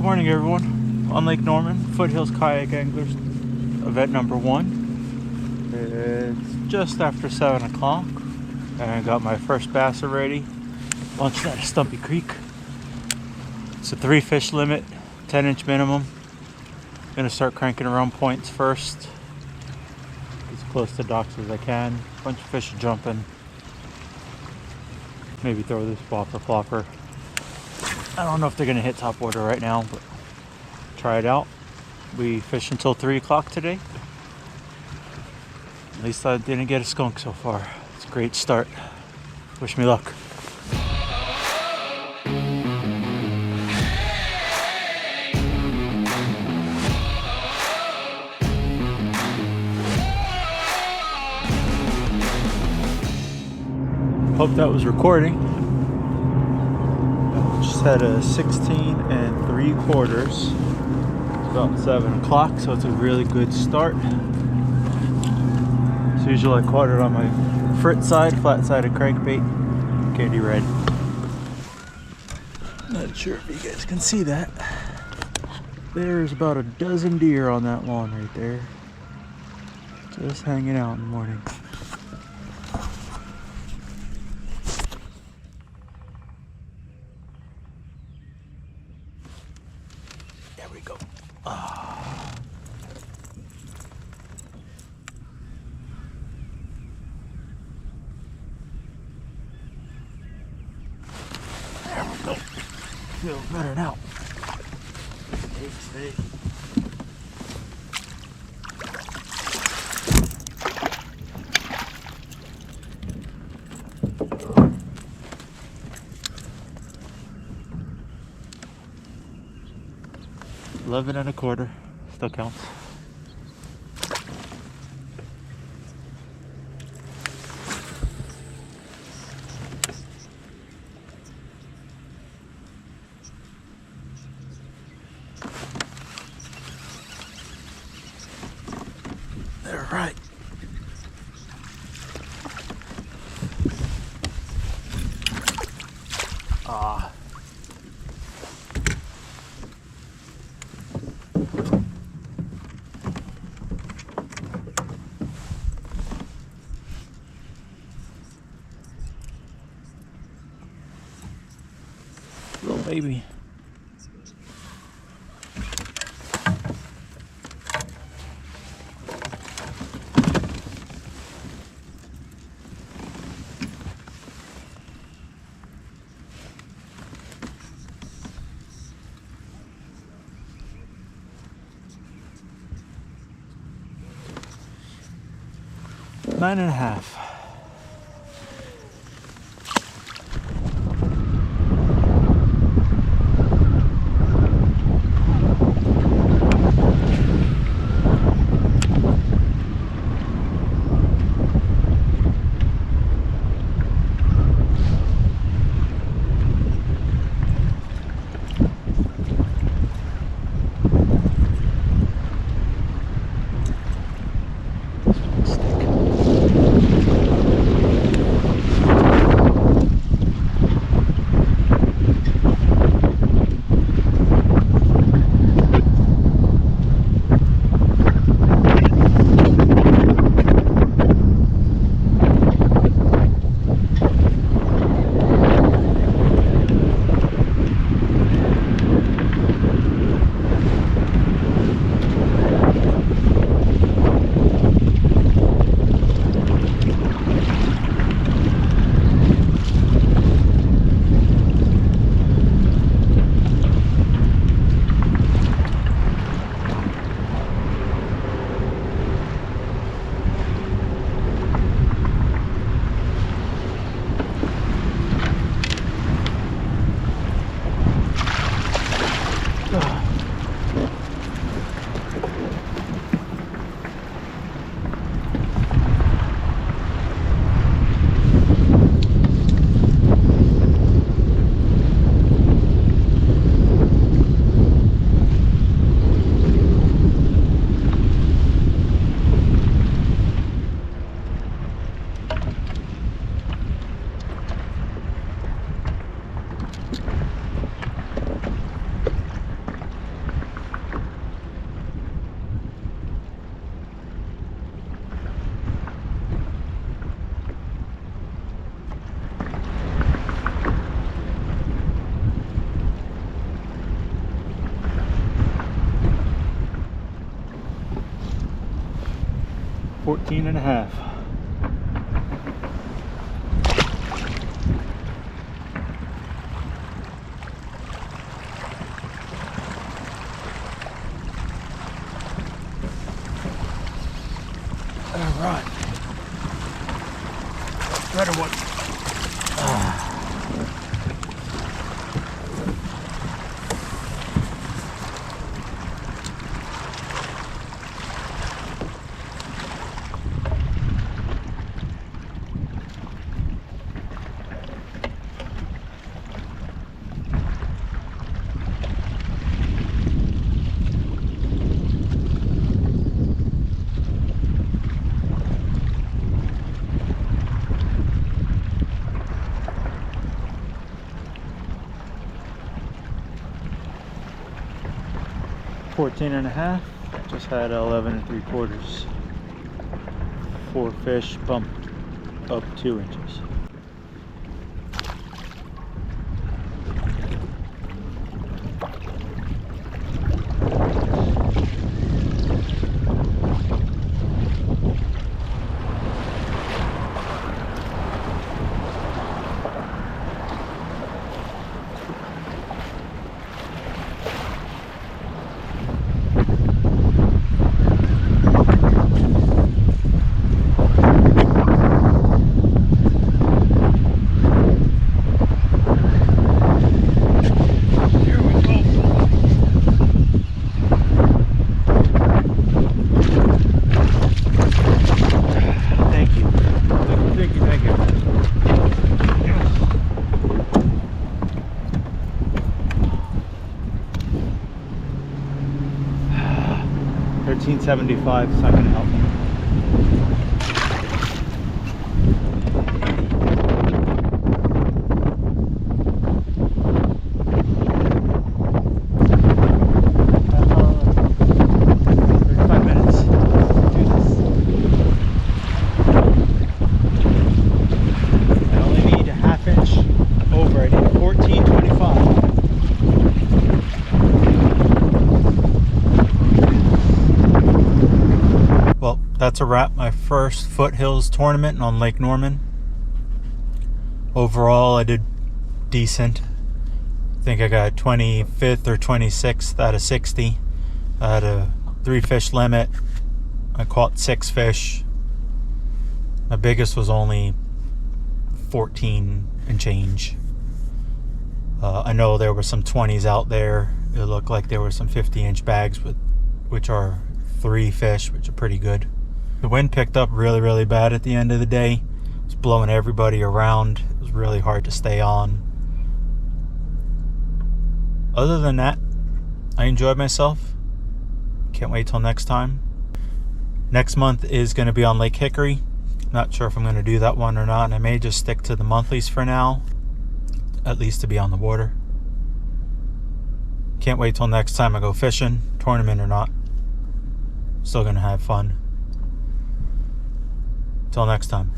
Good morning, everyone. On Lake Norman, Foothills Kayak Anglers, event number 1. It's just after 7 o'clock, and I got my first bass already. Launched out of Stumpy Creek. It's a 3 fish limit, 10-inch minimum. Gonna start cranking around points first, as close to docks as I can. Bunch of fish are jumping. Maybe throw this bopper flopper. I don't know if they're gonna hit top water right now, but try it out. We fished until 3 o'clock today. At least I didn't get a skunk so far. It's a great start. Wish me luck. Hope that was recording. Just had a 16 3/4. It's about 7 o'clock, so it's a really good start. As usual, I caught it on my frit side, flat-sided crankbait, candy red. Not sure if you guys can see that. There's about a dozen deer on that lawn right there. Just hanging out in the morning. There we go. There we go. Feels better now. Hey. $11.25 still counts. They're right. Little baby. Nine and a half. 14 and a half. All right. Better one. $14 and a half. Just had 11 3/4. 4 fish, bumped up 2 inches. $13.75, it's not gonna help me. That's a wrap. My first Foothills tournament on Lake Norman. Overall, I did decent. I think I got 25th or 26th out of 60. I had a 3 fish limit. I caught 6 fish. My biggest was only 14 and change. I know there were some 20s out there. It looked like there were some 50-inch bags, which are 3 fish, which are pretty good. The wind picked up really bad at the end of the day. It was blowing everybody around. It was really hard to stay on. Other than that, I enjoyed myself. Can't wait till next time. Next month is going to be on Lake Hickory. Not sure if I'm going to do that one or not. And I may just stick to the monthlies for now, at least to be on the water. Can't wait till next time I go fishing, tournament or not. Still going to have fun. Till next time.